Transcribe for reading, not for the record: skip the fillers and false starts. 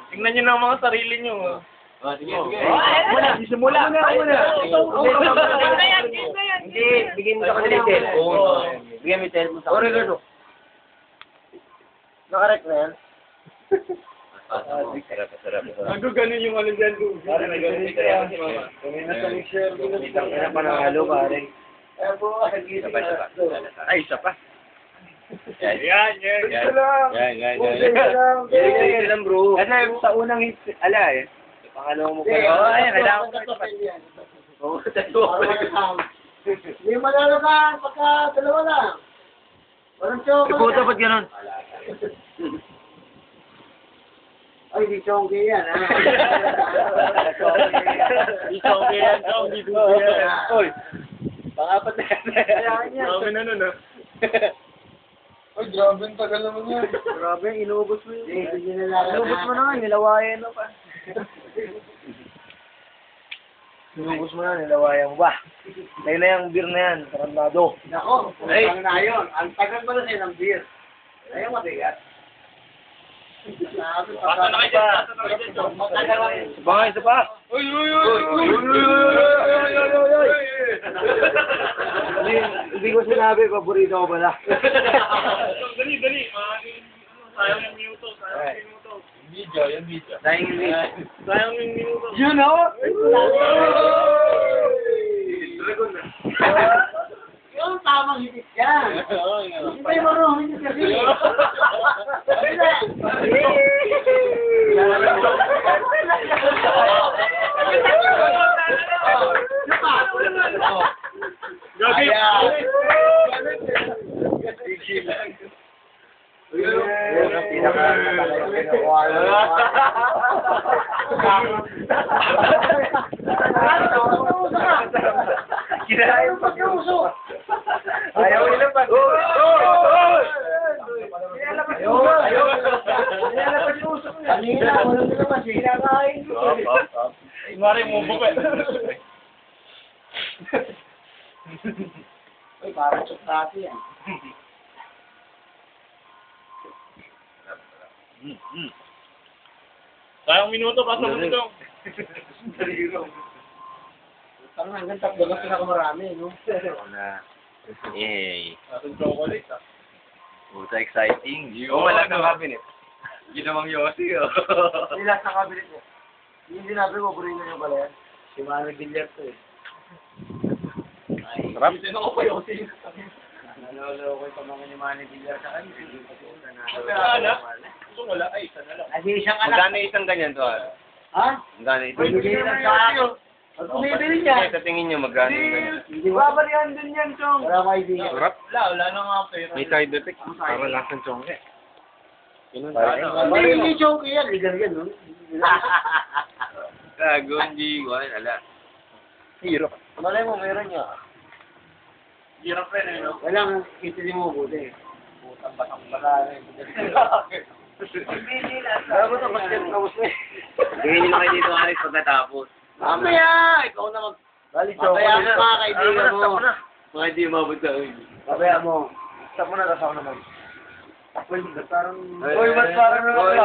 Tingnan nyo na ang mga sarili nyo. Sige. Simula. Hindi, bigyan mo sa kanila yung cellphone. Bigyan mo yung cellphone sa kanila. Nakarek na yan? Sarap. Ano ganun yung ano dyan, Lu? Parang nag-ganun si Mama. Kami na sa mixer. Kaya panangalo, pare. Ay, isa pa. Yan. Yan lang, bro. Kasi sa unang hit, ala eh. Pangalawa mo pa. Ay, kailangan ko. Hindi malalaman pagka dalawa lang. Walang chocolate. Puta, ba't ganun? Ay, di chongge yan, ha? Di chongge yan, di dugo yan. Oy, pangapat na yan. Grabe na nun, ah. Ay, grabe ang tagal naman yan. Grabe, inubos mo yun. Hindi nila Inubos mo na nga, nilawayan mo pa. Inubos mo na, nilawayan mo ba? Tayo na yung beer na yan, sarandado. Nako, ang na yun. Ang tagal pa na siya ng beer. Ayaw mabigat. Pasa na kayo dyan. Isa pa. Uy! Hindi ko sinabi, paborito ko pala. Dali. Sayang yung minuto. Video. Sayang yung video. Sayang yung minuto. You know? Yung tamang hitik yan. Hindi tayo marunong hitik kasi. Gabi! Ayaw pag-iuso. Ayaw nila pa. Kanina, wala nila kasi hinakain. Mari mo bukit. Uy, parang chocolate yan. Sayang minuto, pasa mo dito. Parang hanggang tatlo na pinakamarami, no? Yay. Atong chocolate, ah. Puta, exciting. Wala kang cabinet. Ginawang Yossi, oh. Nila sa kabinet mo. Yung sinabi mo, burino nyo pala yan. Si Manny Villar to eh. Sarap. Sino ko pa Yossi? Nalolo ko yung pamangkin ni Manny Villar sa kanya. Gusto wala, ay, isa na lang. Kasi isang anak. Magkano isang ganyan to? Ha? Magkano isang Pwede ganyan? lang sa akin. Pag kumibili niya. Sa tingin nyo, magkano yung ganyan? Hindi ba? Babalihan din yan, Chong. Wala ko idea. Sarap. Wala na nga pera. May side effect. Para lasang chongke. Hindi, hindi joke yan. Ligar yan, no? Gago, hindi ko. Ala. Hirap. Malay mo, meron niya. Hirap rin, eh, no? Walang kitili mo buti. Putang batang bala rin. Bago ito, basket na gusto eh. Tingin nyo na kayo dito, Alex, pagkatapos. Mamaya! Ikaw na mag... Bali, Mamaya mo mga kaibigan mo. Mga hindi umabot sa akin. Mamaya mo. Stop mo na, tapos ako naman. Uy, parang... Uy, ba't parang naman?